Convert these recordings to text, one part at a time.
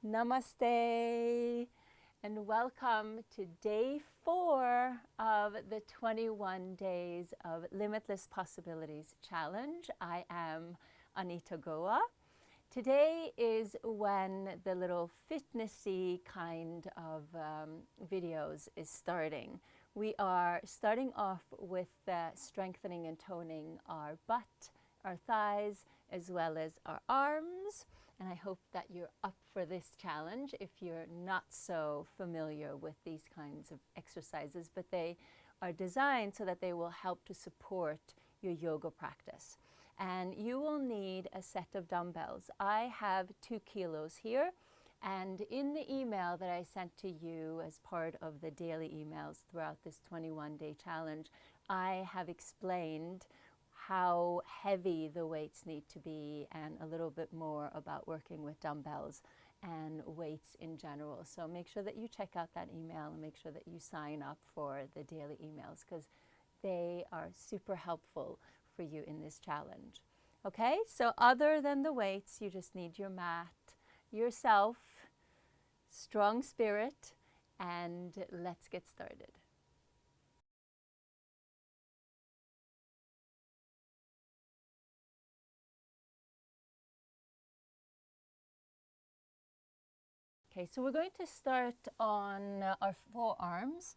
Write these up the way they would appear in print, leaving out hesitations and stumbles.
Namaste and welcome to day 4 of the 21 Days of Limitless Possibilities Challenge. I am Anita. Today is when the little fitnessy kind of videos is starting. We are starting off with strengthening and toning our butt, our thighs, as well as our arms. And I hope that you're up for this challenge if you're not so familiar with these kinds of exercises, but they are designed so that they will help to support your yoga practice. And you will need a set of dumbbells. I have 2 kilos here, and in the email that I sent to you as part of the daily emails throughout this 21-day challenge, I have explained how heavy the weights need to be and a little bit more about working with dumbbells and weights in general. So make sure that you check out that email and make sure that you sign up for the daily emails because they are super helpful for you in this challenge. Okay, so other than the weights, you just need your mat, yourself, strong spirit, and let's get started. Okay, so we're going to start on our forearms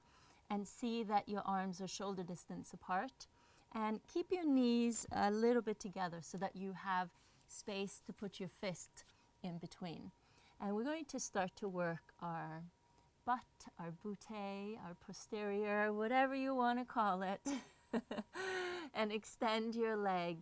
and see that your arms are shoulder distance apart. And keep your knees a little bit together so that you have space to put your fist in between. And we're going to start to work our butt, our butte, our posterior, whatever you want to call it. And extend your leg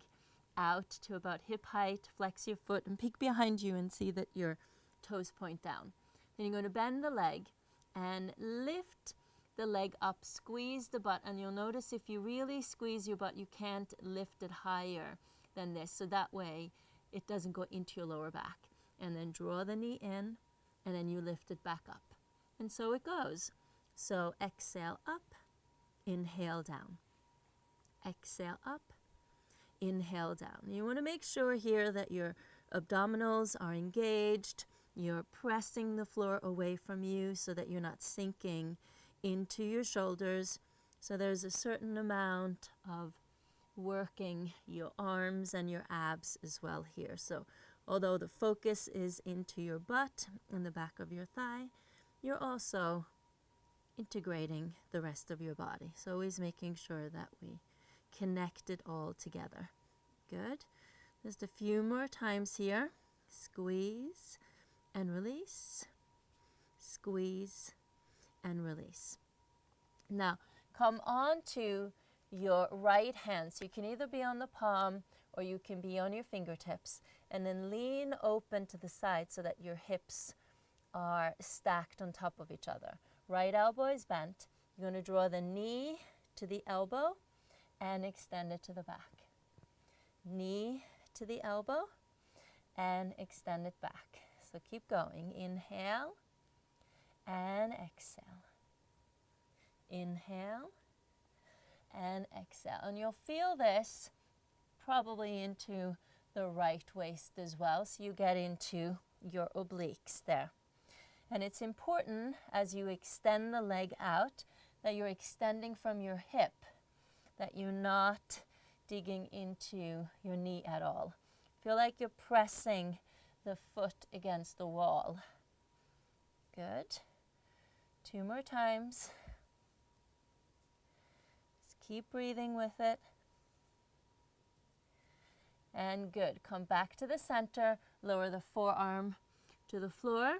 out to about hip height, flex your foot and peek behind you and see that your toes point down. Then you're going to bend the leg and lift the leg up, squeeze the butt, and you'll notice if you really squeeze your butt, you can't lift it higher than this, so that way it doesn't go into your lower back. And then draw the knee in, and then you lift it back up. And so it goes. So exhale up, inhale down. Exhale up, inhale down. You want to make sure here that your abdominals are engaged. You're pressing the floor away from you so that you're not sinking into your shoulders. So there's a certain amount of working your arms and your abs as well here. So although the focus is into your butt and the back of your thigh, you're also integrating the rest of your body. So always making sure that we connect it all together. Good. Just a few more times here. Squeeze and release, squeeze and release. Now come on to your right hand. So you can either be on the palm or you can be on your fingertips, and then lean open to the side so that your hips are stacked on top of each other. Right elbow is bent. You're going to draw the knee to the elbow and extend it to the back. Knee to the elbow and extend it back. So keep going. Inhale and exhale. Inhale and exhale. And you'll feel this probably into the right waist as well. So you get into your obliques there. And it's important as you extend the leg out that you're extending from your hip, that you're not digging into your knee at all. Feel like you're pressing the foot against the wall. Good. 2 more times. Just keep breathing with it. And good. Come back to the center. Lower the forearm to the floor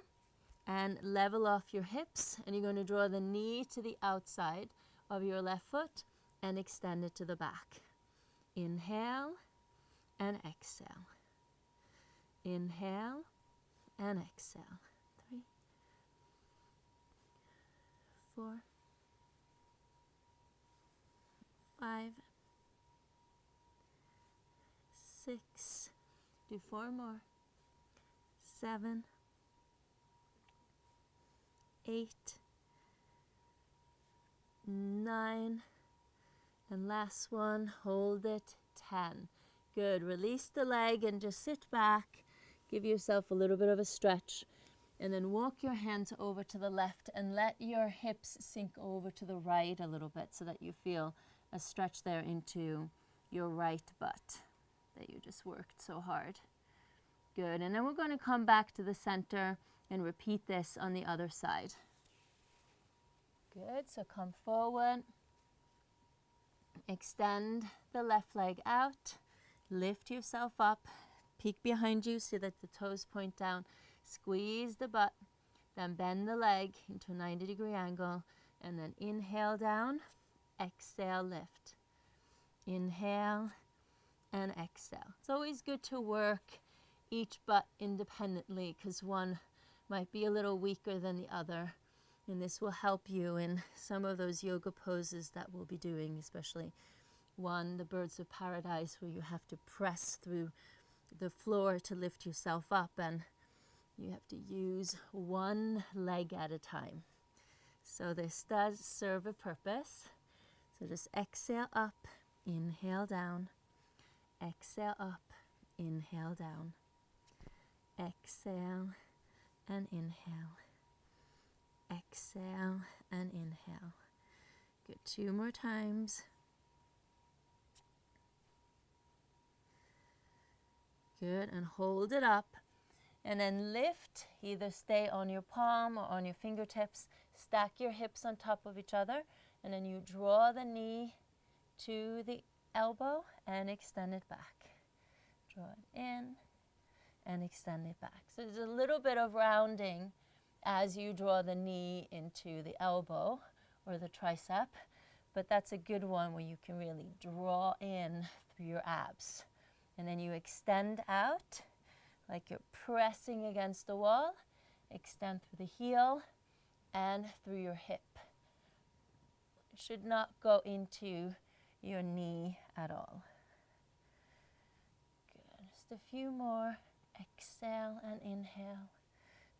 and level off your hips. And you're going to draw the knee to the outside of your left foot and extend it to the back. Inhale and exhale. Inhale and exhale. 3, 4, 5, 6. Do 4 more. 7, 8, 9, and last one, hold it, 10. Good. Release the leg and just sit back. Give yourself a little bit of a stretch And then walk your hands over to the left and let your hips sink over to the right a little bit so that you feel a stretch there into your right butt that you just worked so hard. Good. And then we're going to come back to the center and repeat this on the other side. Good. So come forward. Extend the left leg out. Lift yourself up. Peek behind you so that the toes point down. Squeeze the butt. Then bend the leg into a 90-degree angle. And then inhale down. Exhale, lift. Inhale and exhale. It's always good to work each butt independently because one might be a little weaker than the other. And this will help you in some of those yoga poses that we'll be doing, especially one, the birds of paradise, where you have to press through the floor to lift yourself up, and you have to use one leg at a time. So this does serve a purpose. So just exhale up, inhale down, exhale up, inhale down, exhale and inhale, exhale and inhale. Good, 2 more times. Good, and hold it up. And then lift, either stay on your palm or on your fingertips. Stack your hips on top of each other. And then you draw the knee to the elbow and extend it back. Draw it in and extend it back. So there's a little bit of rounding as you draw the knee into the elbow or the tricep. But that's a good one where you can really draw in through your abs. And then you extend out like you're pressing against the wall. Extend through the heel and through your hip. It should not go into your knee at all. Good. Just a few more. Exhale and inhale.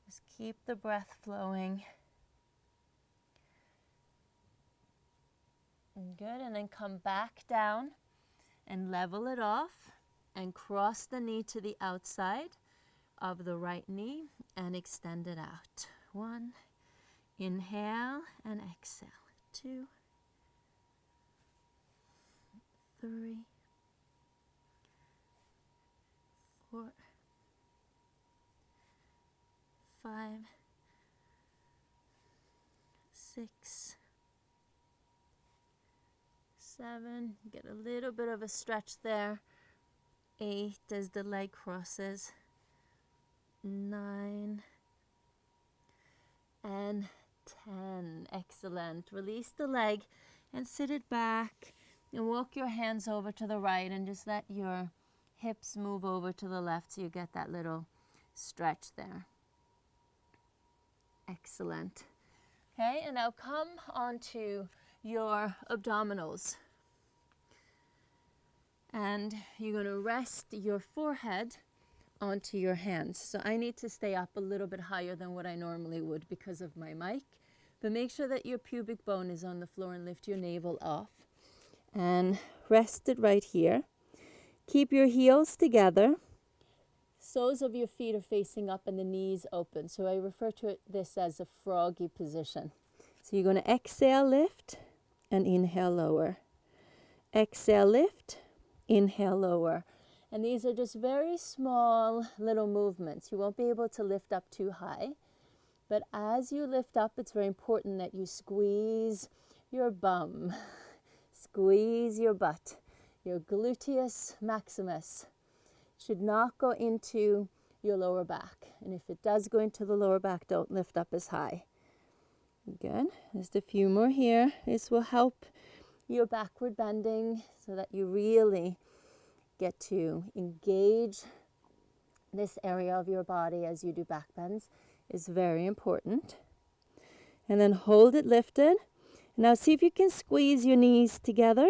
Just keep the breath flowing. Good. And then come back down and level it off and cross the knee to the outside of the right knee and extend it out. 1. Inhale and exhale. 2. 3. 4. 5. 6. 7. Get a little bit of a stretch there. 8 as the leg crosses. 9 and 10. Excellent. Release the leg and sit it back and walk your hands over to the right and just let your hips move over to the left so you get that little stretch there. Excellent. Okay, and now come onto your abdominals. And you're going to rest your forehead onto your hands. So I need to stay up a little bit higher than what I normally would because of my mic. But make sure that your pubic bone is on the floor and lift your navel off. And rest it right here. Keep your heels together. Soles of your feet are facing up and the knees open. So I refer to this as a froggy position. So you're going to exhale, lift, and inhale, lower. Exhale, lift, inhale, lower. And these are just very small little movements. You won't be able to lift up too high. But as you lift up, it's very important that you squeeze your bum, squeeze your butt. Your gluteus maximus should not go into your lower back. And if it does go into the lower back, don't lift up as high. Good. Just a few more here. This will help your backward bending so that you really get to engage this area of your body as you do back bends. Is very important. And then hold it lifted. Now see if you can squeeze your knees together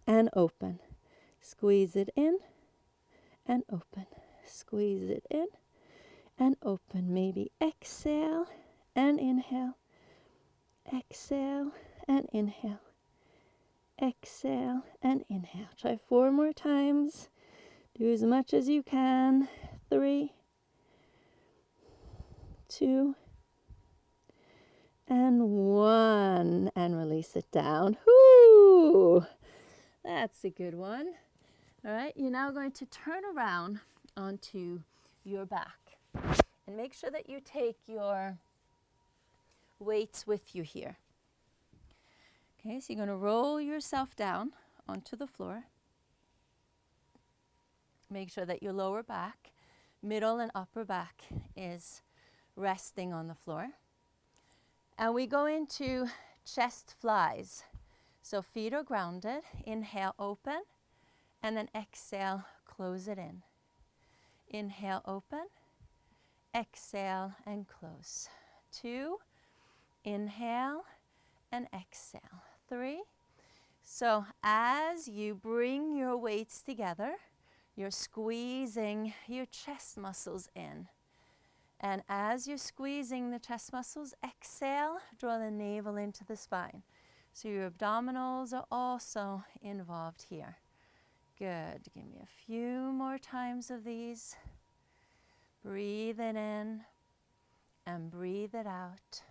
and open. Squeeze it in and open. Squeeze it in and open. Maybe exhale and inhale. Exhale and inhale. Exhale and inhale. Try 4 more times. Do as much as you can. 3, 2, and 1, and release it down. Whoo! That's a good one. All right, you're now going to turn around onto your back. And make sure that you take your weights with you here. Okay, so you're going to roll yourself down onto the floor. Make sure that your lower back, middle and upper back is resting on the floor. And we go into chest flies. So feet are grounded. Inhale, open. And then exhale, close it in. Inhale, open. Exhale and close. 2. Inhale and exhale. 3. So as you bring your weights together, you're squeezing your chest muscles in. And as you're squeezing the chest muscles, exhale, draw the navel into the spine. So your abdominals are also involved here. Good. Give me a few more times of these. Breathe it in and breathe it out.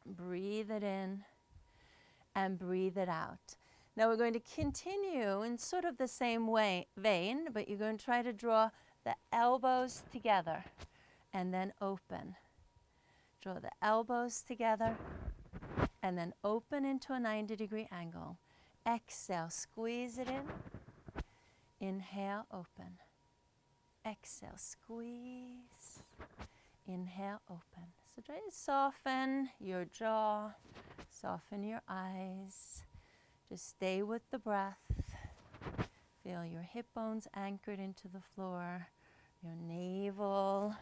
Breathe it in and breathe it out. Now we're going to continue in sort of the same vein, but you're going to try to draw the elbows together and then open. Draw the elbows together and then open into a 90-degree angle. Exhale, squeeze it in. Inhale, open. Exhale, squeeze. Inhale, open. So try to soften your jaw, soften your eyes. Just stay with the breath. Feel your hip bones anchored into the floor. Your navel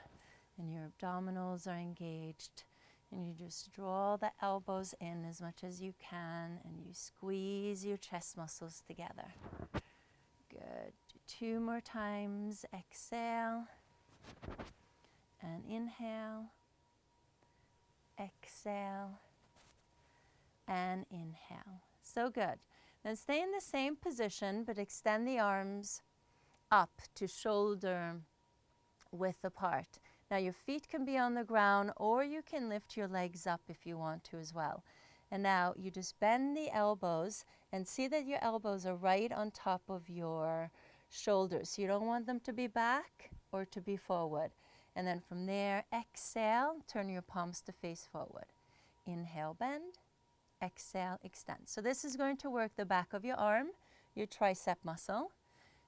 and your abdominals are engaged. And you just draw the elbows in as much as you can, and you squeeze your chest muscles together. Good. Do 2 more times. Exhale and inhale. Exhale and inhale. So good. Then stay in the same position, but extend the arms up to shoulder width apart. Now your feet can be on the ground, or you can lift your legs up if you want to as well. And now you just bend the elbows and see that your elbows are right on top of your shoulders. So you don't want them to be back or to be forward. And then from there, exhale, turn your palms to face forward. Inhale, bend. Exhale, extend. So this is going to work the back of your arm, your tricep muscle.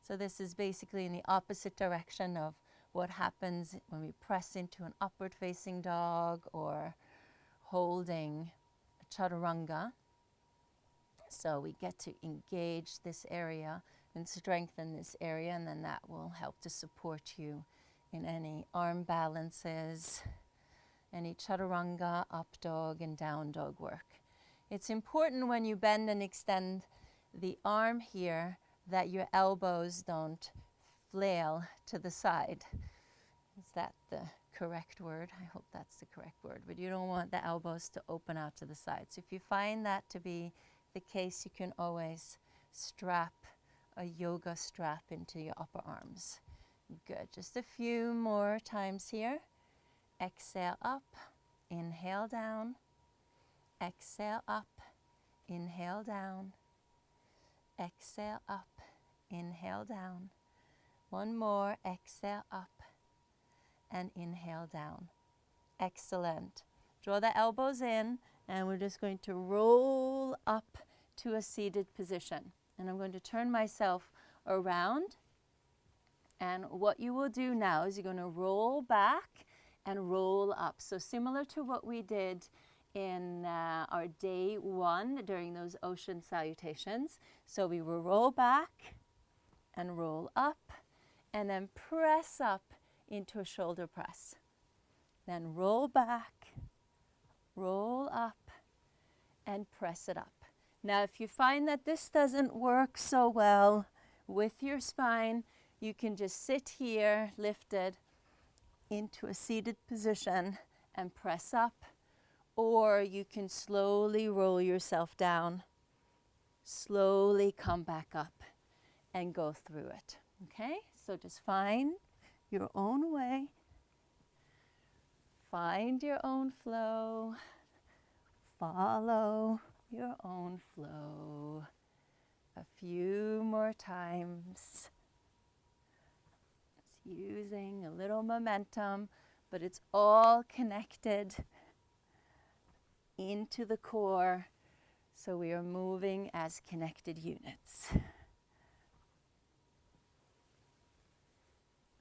So this is basically in the opposite direction of what happens when we press into an upward facing dog or holding chaturanga. So we get to engage this area and strengthen this area, and then that will help to support you in any arm balances, any chaturanga, up dog and down dog work. It's important when you bend and extend the arm here that your elbows don't flail to the side. Is that the correct word? I hope that's the correct word. But you don't want the elbows to open out to the side. So if you find that to be the case, you can always strap a yoga strap into your upper arms. Good. Just a few more times here. Exhale up. Inhale down. Exhale up. Inhale down. Exhale up. Inhale down. One more. Exhale up. And inhale down. Excellent. Draw the elbows in, and we're just going to roll up to a seated position. And I'm going to turn myself around. And what you will do now is you're going to roll back and roll up. So similar to what we did in our day 1 during those ocean salutations. So we will roll back and roll up, and then press up into a shoulder press. Then roll back, roll up, and press it up. Now, if you find that this doesn't work so well with your spine, you can just sit here, lifted into a seated position and press up, or you can slowly roll yourself down, slowly come back up and go through it. Okay, so just find your own way. Find your own flow. Follow your own flow. A few more times. It's using a little momentum, but it's all connected into the core, so we are moving as connected units.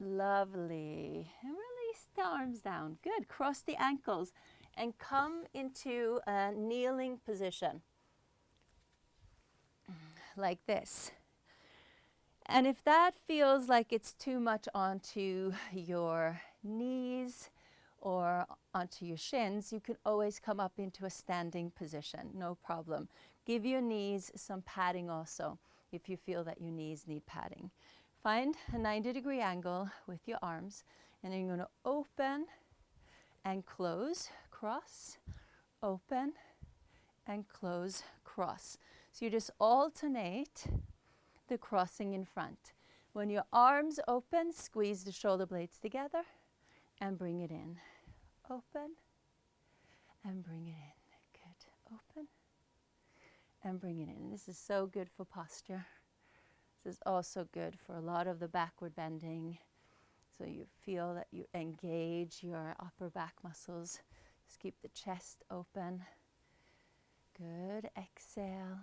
Lovely. And release the arms down. Good. Cross the ankles and come into a kneeling position like this. And if that feels like it's too much onto your knees or onto your shins, you can always come up into a standing position, no problem. Give your knees some padding also if you feel that your knees need padding. Find a 90-degree angle with your arms, and then you're going to open and close, cross, open and close, cross. So you just alternate the crossing in front. When your arms open, squeeze the shoulder blades together and bring it in. Open and bring it in. Good. Open and bring it in. This is so good for posture. This is also good for a lot of the backward bending. So you feel that you engage your upper back muscles. Just keep the chest open. Good. Exhale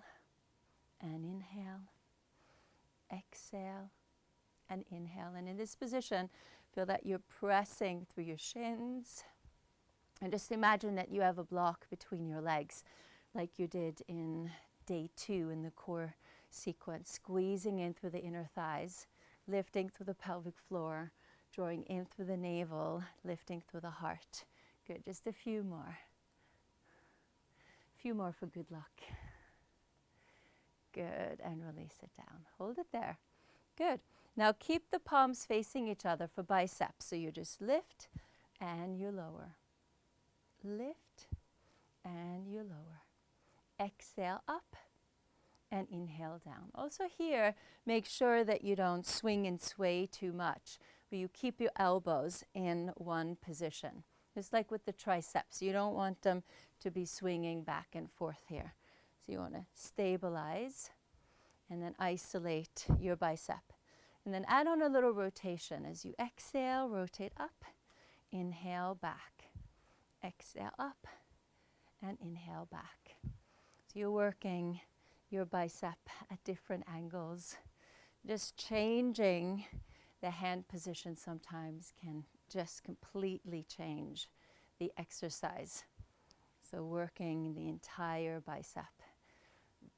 and inhale. Exhale and inhale. And in this position, feel that you're pressing through your shins. And just imagine that you have a block between your legs, like you did in day 2 in the core sequence, squeezing in through the inner thighs, lifting through the pelvic floor, drawing in through the navel, lifting through the heart. Good, just a few more. A few more for good luck. Good, and release it down. Hold it there. Good. Now keep the palms facing each other for biceps. So you just lift and you lower. Lift and you lower. Exhale up and inhale down. Also here, make sure that you don't swing and sway too much, but you keep your elbows in one position. Just like with the triceps, you don't want them to be swinging back and forth here. So you want to stabilize and then isolate your bicep. And then add on a little rotation. As you exhale, rotate up, inhale back. Exhale up and inhale back. So you're working your bicep at different angles. Just changing the hand position sometimes can just completely change the exercise. So working the entire bicep.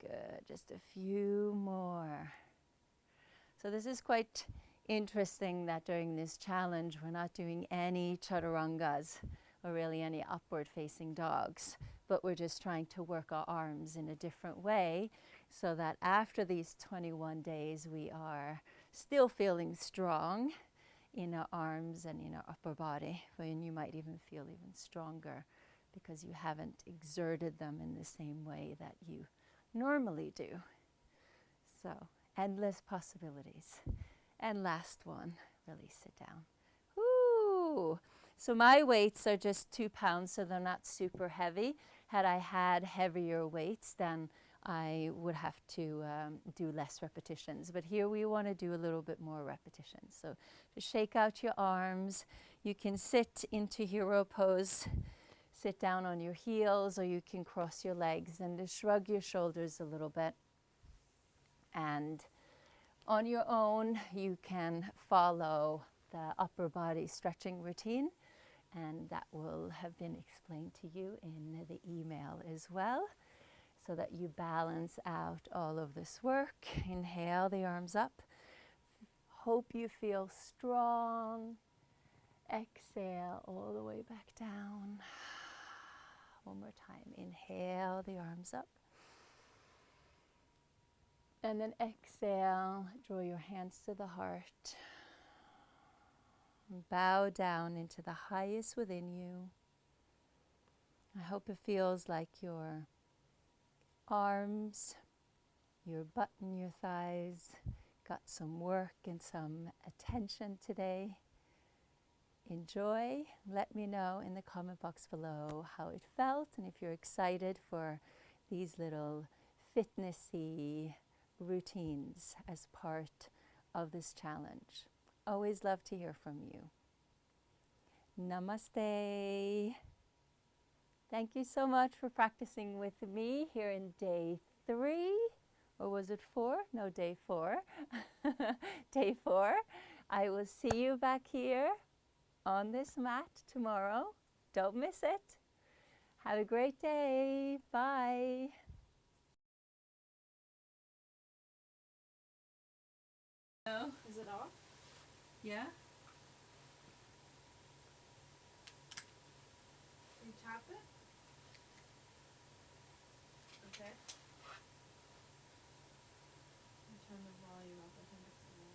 Good, just a few more. So this is quite interesting that during this challenge we're not doing any chaturangas or really any upward facing dogs, but we're just trying to work our arms in a different way so that after these 21 days we are still feeling strong in our arms and in our upper body, and you might even feel even stronger because you haven't exerted them in the same way that you normally do. So endless possibilities. And last one, release it down. Woo! So my weights are just 2 pounds, so they're not super heavy. Had I had heavier weights, then I would have to do less repetitions. But here we want to do a little bit more repetitions. So just shake out your arms. You can sit into hero pose, sit down on your heels, or you can cross your legs and just shrug your shoulders a little bit. And on your own, you can follow the upper body stretching routine, and that will have been explained to you in the email as well, so that you balance out all of this work. Inhale the arms up. Hope you feel strong. Exhale all the way back down. One more time. Inhale the arms up. And then exhale, draw your hands to the heart. And bow down into the highest within you. I hope it feels like your arms, your butt and your thighs got some work and some attention today. Enjoy. Let me know in the comment box below how it felt and if you're excited for these little fitnessy routines as part of this challenge. Always love to hear from you. Namaste. Thank you so much for practicing with me here in day 3. Or was it 4? No, day 4. Day 4. I will see you back here on this mat tomorrow. Don't miss it. Have a great day. Bye. Is it off? Yeah. You tap it? Okay. And turn the volume up. I think it's low.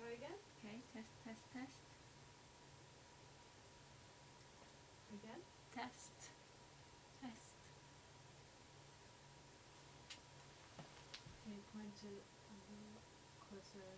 Try again? Okay, test, test, test. Again? Test. Test. Okay, point it a little closer.